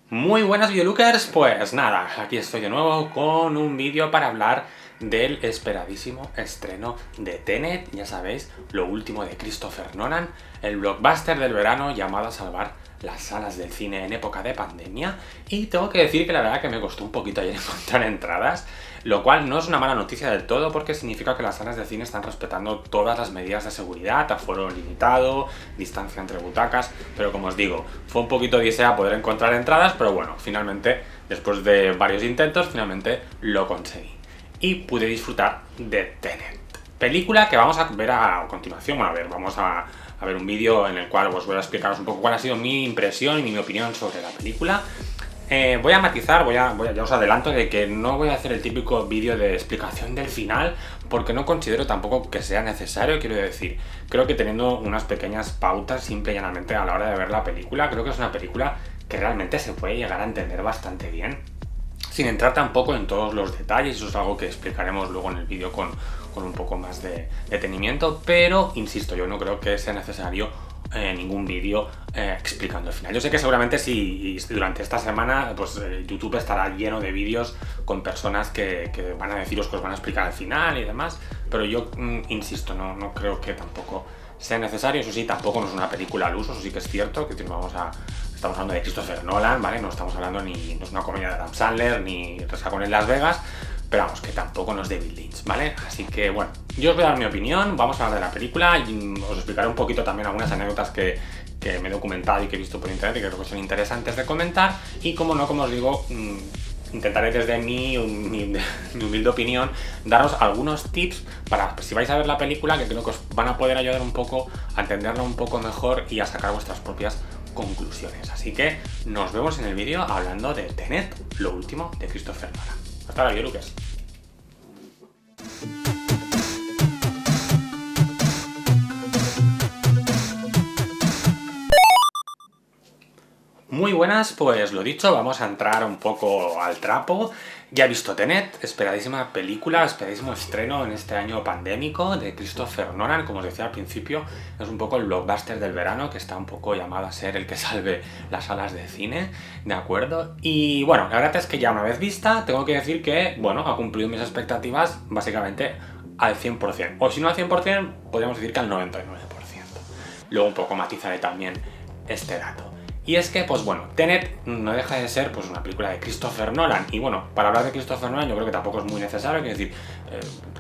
Muy buenas videolookers, pues nada, aquí estoy de nuevo con un vídeo para hablar del esperadísimo estreno de Tenet, ya sabéis, lo último de Christopher Nolan, el blockbuster del verano llamado a salvar las salas del cine en época de pandemia. Y tengo que decir que la verdad que me costó un poquito ayer encontrar entradas, lo cual no es una mala noticia del todo porque significa que las salas de cine están respetando todas las medidas de seguridad, aforo limitado, distancia entre butacas, pero como os digo, fue un poquito odisea poder encontrar entradas, pero bueno, finalmente, después de varios intentos, finalmente lo conseguí. Y pude disfrutar de Tenet. Película que vamos a ver a continuación. Bueno, a ver, vamos a ver un vídeo en el cual os voy a explicaros un poco cuál ha sido mi impresión y mi opinión sobre la película. Voy a matizar, ya os adelanto de que no voy a hacer el típico vídeo de explicación del final, porque no considero tampoco que sea necesario. Quiero decir, creo que teniendo unas pequeñas pautas simple y llanamente a la hora de ver la película, creo que es una película que realmente se puede llegar a entender bastante bien, sin entrar tampoco en todos los detalles. Eso es algo que explicaremos luego en el vídeo con un poco más de detenimiento, pero insisto, yo no creo que sea necesario ningún vídeo explicando el final. Yo sé que seguramente si durante esta semana pues YouTube estará lleno de vídeos con personas que van a deciros que os van a explicar el final y demás, pero yo insisto, no creo que tampoco sea necesario. Eso sí, tampoco no es una película al uso, eso sí que es cierto, que estamos hablando de Christopher Nolan, ¿vale? No estamos hablando no es una comedia de Adam Sandler, ni Resacón en Las Vegas, pero vamos, que tampoco nos David Lynch, ¿vale? Así que bueno, yo os voy a dar mi opinión, vamos a hablar de la película y os explicaré un poquito también algunas anécdotas que me he documentado y que he visto por internet y que creo que son interesantes de comentar. Y como no, como os digo, intentaré desde mi humilde opinión daros algunos tips para, si vais a ver la película, que creo que os van a poder ayudar un poco a entenderla un poco mejor y a sacar vuestras propias conclusiones. Así que nos vemos en el vídeo hablando de Tenet, lo último de Christopher Nolan. Hasta ahora, Lucas. Muy buenas, pues lo dicho, vamos a entrar un poco al trapo. Ya he visto Tenet, esperadísima película, esperadísimo estreno en este año pandémico de Christopher Nolan. Como os decía al principio, es un poco el blockbuster del verano, que está un poco llamado a ser el que salve las salas de cine, ¿de acuerdo? Y bueno, la verdad es que ya una vez vista, tengo que decir que, bueno, ha cumplido mis expectativas básicamente al 100%. O si no al 100%, podríamos decir que al 99%. Luego un poco matizaré también este dato. Y es que, pues bueno, Tenet no deja de ser pues una película de Christopher Nolan. Y bueno, para hablar de Christopher Nolan yo creo que tampoco es muy necesario. Quiero decir,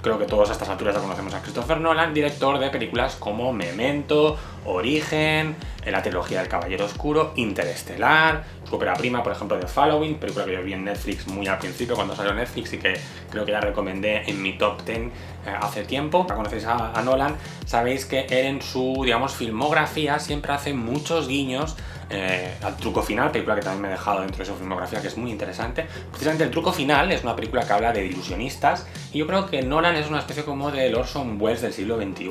creo que todos a estas alturas ya conocemos a Christopher Nolan, director de películas como Memento, Origen, la trilogía del Caballero Oscuro, Interestelar, su ópera prima, por ejemplo, The Following, película que yo vi en Netflix muy al principio cuando salió Netflix y que creo que ya recomendé en mi top 10 hace tiempo. Ya conocéis a Nolan, sabéis que él en su, digamos, filmografía siempre hace muchos guiños al Truco Final, película que también me he dejado dentro de su filmografía, que es muy interesante. Precisamente El Truco Final es una película que habla de ilusionistas y yo creo que Nolan es una especie como del Orson Welles del siglo XXI.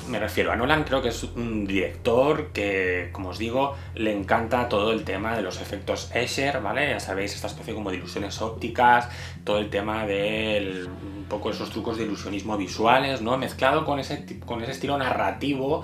Me refiero a Nolan, creo que es un director que, como os digo, le encanta todo el tema de los efectos Escher, ¿vale? Ya sabéis, esta especie como de ilusiones ópticas, todo el tema de un poco esos trucos de ilusionismo visuales, ¿no? Mezclado con ese estilo narrativo,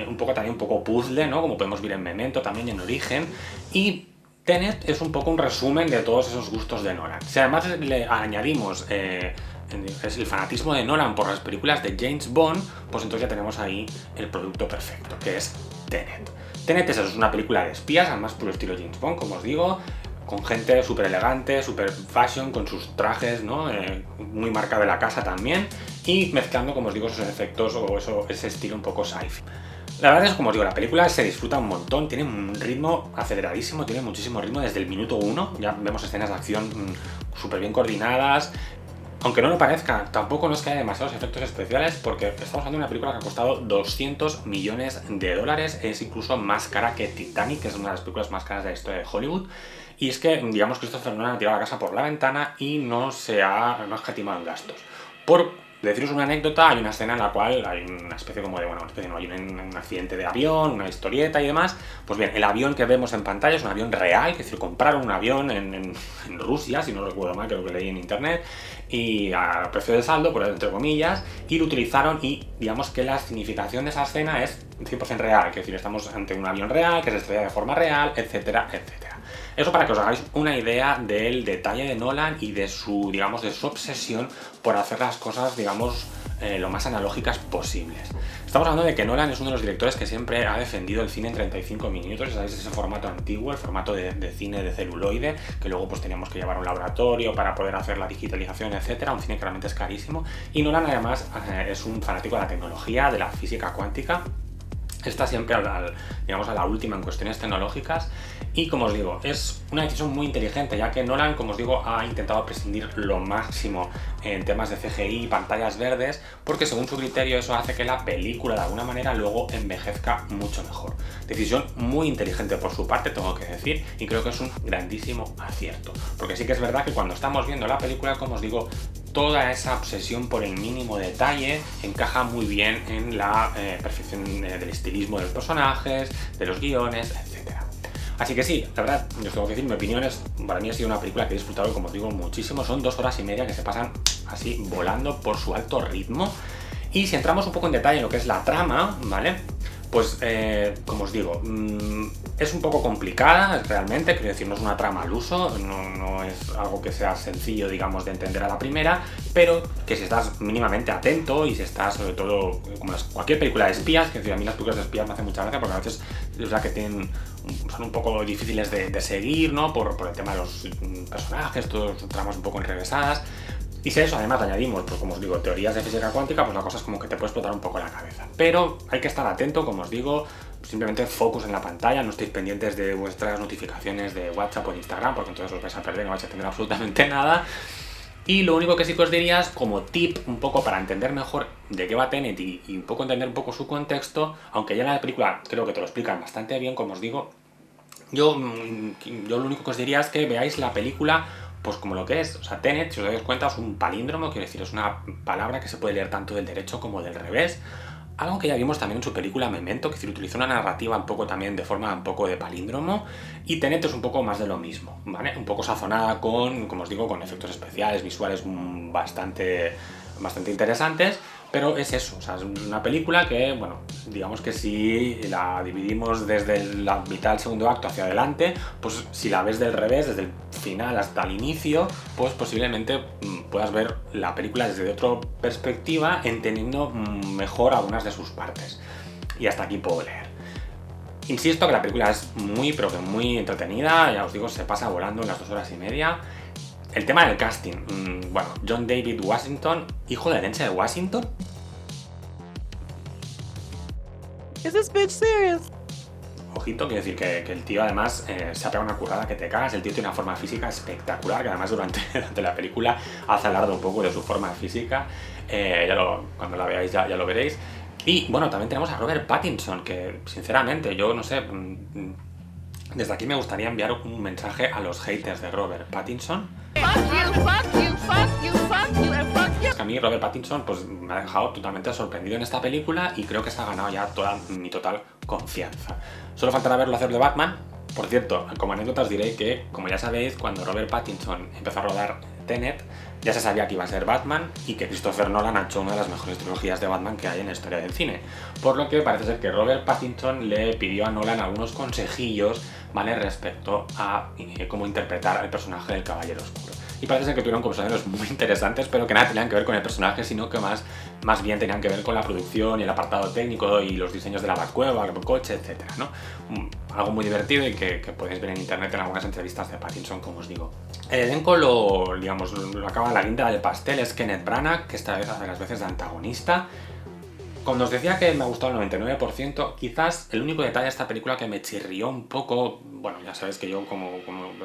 un poco también un poco puzzle, ¿no? Como podemos ver en Memento, también en Origen. Y Tenet es un poco un resumen de todos esos gustos de Nolan. Si además le añadimos es el fanatismo de Nolan por las películas de James Bond, pues entonces ya tenemos ahí el producto perfecto, que es Tenet. Tenet es una película de espías, además por el estilo James Bond, como os digo, con gente súper elegante, súper fashion, con sus trajes, ¿no? Muy marca de la casa también, y mezclando, como os digo, esos efectos o ese estilo un poco sci-fi. La verdad es que, como os digo, la película se disfruta un montón, tiene un ritmo aceleradísimo, tiene muchísimo ritmo desde el minuto 1, ya vemos escenas de acción súper bien coordinadas. Aunque no lo parezca, tampoco nos queda demasiados efectos especiales porque estamos hablando de una película que ha costado 200 millones de dólares, es incluso más cara que Titanic, que es una de las películas más caras de la historia de Hollywood. Y es que, digamos, Christopher Nolan ha tirado la casa por la ventana y no ha escatimado en gastos. Por deciros una anécdota, hay una escena en la cual hay una especie como de, bueno, hay un accidente de avión, una historieta y demás. Pues bien, el avión que vemos en pantalla es un avión real, es decir, compraron un avión en Rusia, si no recuerdo mal, creo que leí en internet, y a precio de saldo, por entre comillas, y lo utilizaron y digamos que la significación de esa escena es 100% real, es decir, estamos ante un avión real, que se estrella de forma real, etcétera, etcétera. Eso para que os hagáis una idea del detalle de Nolan y de su, digamos, de su obsesión por hacer las cosas, digamos, lo más analógicas posibles. Estamos hablando de que Nolan es uno de los directores que siempre ha defendido el cine en 35 minutos, ¿sabéis? Ese formato antiguo, el formato de cine de celuloide, que luego pues teníamos que llevar a un laboratorio para poder hacer la digitalización, etcétera, un cine que realmente es carísimo. Y Nolan además es un fanático de la tecnología, de la física cuántica. Está siempre digamos, a la última en cuestiones tecnológicas y, como os digo, es una decisión muy inteligente, ya que Nolan, como os digo, ha intentado prescindir lo máximo en temas de CGI y pantallas verdes, porque según su criterio eso hace que la película de alguna manera luego envejezca mucho mejor. Decisión muy inteligente por su parte, tengo que decir, y creo que es un grandísimo acierto, porque sí que es verdad que cuando estamos viendo la película, como os digo, toda esa obsesión por el mínimo detalle encaja muy bien en la perfección del estilismo de los personajes, de los guiones, etc. Así que sí, la verdad, os tengo que decir, mi opinión es, para mí ha sido una película que he disfrutado, como os digo, muchísimo. Son 2 horas y media que se pasan así volando por su alto ritmo. Y si entramos un poco en detalle en lo que es la trama, ¿vale? Pues, como os digo, es un poco complicada realmente, quiero decir, no es una trama al uso, no es algo que sea sencillo, digamos, de entender a la primera, pero que si estás mínimamente atento y si estás, sobre todo, como cualquier película de espías, que decir, a mí las películas de espías me hacen mucha gracia porque a veces es verdad que son un poco difíciles de seguir, ¿no? Por el tema de los personajes, todas las tramas un poco enrevesadas. Y si a eso además le añadimos, pues como os digo, teorías de física cuántica, pues la cosa es como que te puede explotar un poco la cabeza. Pero hay que estar atento, como os digo, simplemente focus en la pantalla, no estéis pendientes de vuestras notificaciones de WhatsApp o de Instagram, porque entonces os vais a perder, no vais a entender absolutamente nada. Y lo único que sí que os diría es como tip, un poco para entender mejor de qué va Tenet y un poco entender un poco su contexto, aunque ya en la película creo que te lo explican bastante bien, como os digo, yo lo único que os diría es que veáis la película pues como lo que es. O sea, Tenet, si os dais cuenta, es un palíndromo, quiero decir, es una palabra que se puede leer tanto del derecho como del revés. Algo que ya vimos también en su película Memento, que utiliza una narrativa un poco también de forma un poco de palíndromo, y Tenet es un poco más de lo mismo, ¿vale? Un poco sazonada con, como os digo, con efectos especiales, visuales bastante interesantes, pero es eso, o sea, es una película que, bueno, digamos que si la dividimos desde la mitad del segundo acto hacia adelante, pues si la ves del revés, desde el final hasta el inicio, pues posiblemente puedas ver la película desde otra perspectiva, entendiendo mejor algunas de sus partes. Y hasta aquí puedo leer. Insisto que la película es muy, pero que muy entretenida, ya os digo, se pasa volando en las 2 horas y media. El tema del casting, bueno, John David Washington, hijo de Denzel Washington. ¿Is this bitch serious? Ojito, quiero decir que el tío además se ha pegado una currada que te cagas. El tío tiene una forma física espectacular, que además durante la película hace alarde un poco de su forma física. Cuando la veáis ya lo veréis. Y bueno, también tenemos a Robert Pattinson, que sinceramente yo no sé, desde aquí me gustaría enviar un mensaje a los haters de Robert Pattinson. Es que a mí Robert Pattinson pues me ha dejado totalmente sorprendido en esta película y creo que se ha ganado ya toda mi total confianza. Solo faltará verlo hacer de Batman. Por cierto, como anécdota os diré que, como ya sabéis, cuando Robert Pattinson empezó a rodar Tenet, ya se sabía que iba a ser Batman y que Christopher Nolan ha hecho una de las mejores trilogías de Batman que hay en la historia del cine. Por lo que parece ser que Robert Pattinson le pidió a Nolan algunos consejillos, ¿vale?, respecto a cómo interpretar al personaje del Caballero Oscuro. Y parece ser que tuvieron conversaciones muy interesantes, pero que nada tenían que ver con el personaje, sino que más bien tenían que ver con la producción y el apartado técnico y los diseños de la Batcueva, el coche, etc., ¿no? Algo muy divertido y que podéis ver en internet en algunas entrevistas de Pattinson, como os digo. El elenco lo acaba la guinda del pastel, es Kenneth Branagh, que esta vez hace las veces de antagonista. Cuando os decía que me ha gustado el 99%, quizás el único detalle de esta película que me chirrió un poco, bueno, ya sabéis que yo como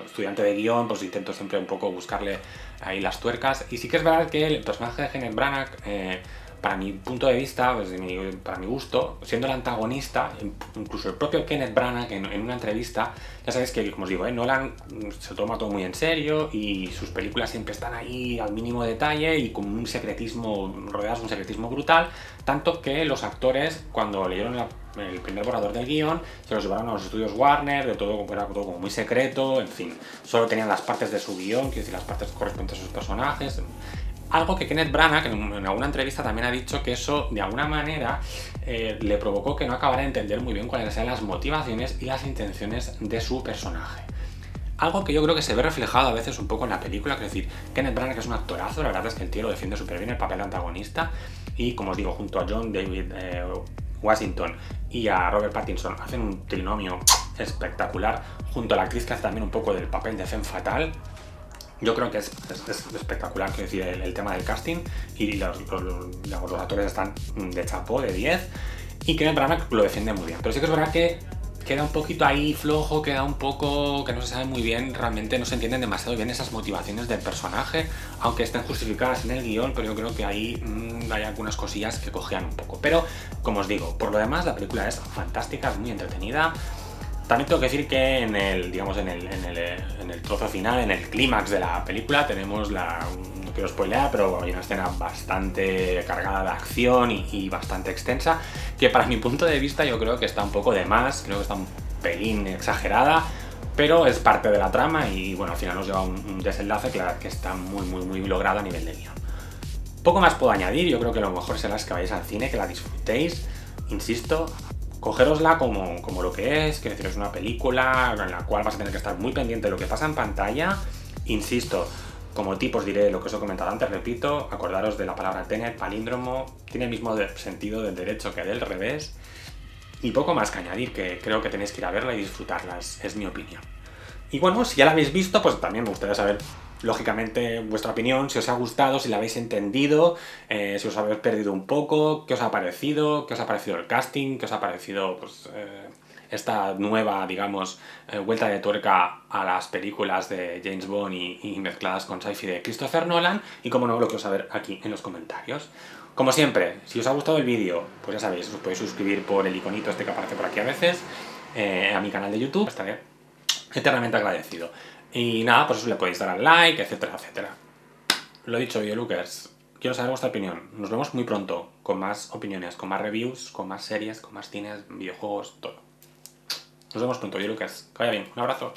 estudiante de guión, pues intento siempre un poco buscarle ahí las tuercas, y sí que es verdad que el personaje de Kenneth Branagh, para mi punto de vista, pues para mi gusto, siendo el antagonista, incluso el propio Kenneth Branagh en una entrevista, ya sabéis que, como os digo, Nolan se toma todo muy en serio y sus películas siempre están ahí al mínimo detalle y con un secretismo, rodeadas de un secretismo brutal, tanto que los actores, cuando leyeron el primer borrador del guión, se los llevaron a los estudios Warner, era todo como muy secreto, en fin, solo tenían las partes de su guión, quiero decir, las partes correspondientes a sus personajes. Algo que Kenneth Branagh en alguna entrevista también ha dicho que eso de alguna manera le provocó que no acabara de entender muy bien cuáles eran las motivaciones y las intenciones de su personaje. Algo que yo creo que se ve reflejado a veces un poco en la película, es decir, Kenneth Branagh es un actorazo, la verdad es que el tío lo defiende súper bien el papel de antagonista, y como os digo, junto a John David Washington y a Robert Pattinson hacen un trinomio espectacular, junto a la actriz que hace también un poco del papel de femme fatale. Yo creo que es espectacular, quiero decir, el tema del casting, y los actores están de chapó, de 10, y Kenneth Branagh lo defiende muy bien. Pero sí que es verdad que queda un poquito ahí flojo, queda un poco que no se sabe muy bien, realmente no se entienden demasiado bien esas motivaciones del personaje, aunque estén justificadas en el guión, pero yo creo que ahí hay algunas cosillas que cojean un poco. Pero, como os digo, por lo demás la película es fantástica, es muy entretenida. También tengo que decir que en el trozo final, en el clímax de la película, tenemos no quiero spoilear, pero hay una escena bastante cargada de acción y bastante extensa, que para mi punto de vista yo creo que está un poco de más, creo que está un pelín exagerada, pero es parte de la trama y bueno, al final nos lleva a un desenlace que está muy logrado a nivel de guión. Poco más puedo añadir, yo creo que lo mejor será que vayáis al cine, que la disfrutéis, insisto. Cogérosla como lo que es, quiero decir, es una película en la cual vas a tener que estar muy pendiente de lo que pasa en pantalla. Insisto, como tip os diré lo que os he comentado antes, repito, acordaros de la palabra Tenet, palíndromo, tiene el mismo sentido del derecho que del revés. Y poco más que añadir, que creo que tenéis que ir a verla y disfrutarla, es mi opinión. Y bueno, si ya la habéis visto, pues también me gustaría saber, lógicamente, vuestra opinión, si os ha gustado, si la habéis entendido, si os habéis perdido un poco, qué os ha parecido el casting, qué os ha parecido pues, esta nueva, digamos, vuelta de tuerca a las películas de James Bond y mezcladas con sci-fi de Christopher Nolan, y como no, lo quiero saber aquí en los comentarios. Como siempre, si os ha gustado el vídeo, pues ya sabéis, os podéis suscribir por el iconito este que aparece por aquí a veces, a mi canal de YouTube, estaré eternamente agradecido. Y nada, pues eso, le podéis dar al like, etcétera, etcétera. Lo dicho, videolookers, quiero saber vuestra opinión. Nos vemos muy pronto con más opiniones, con más reviews, con más series, con más cines, videojuegos, todo. Nos vemos pronto, videolookers. Que vaya bien. Un abrazo.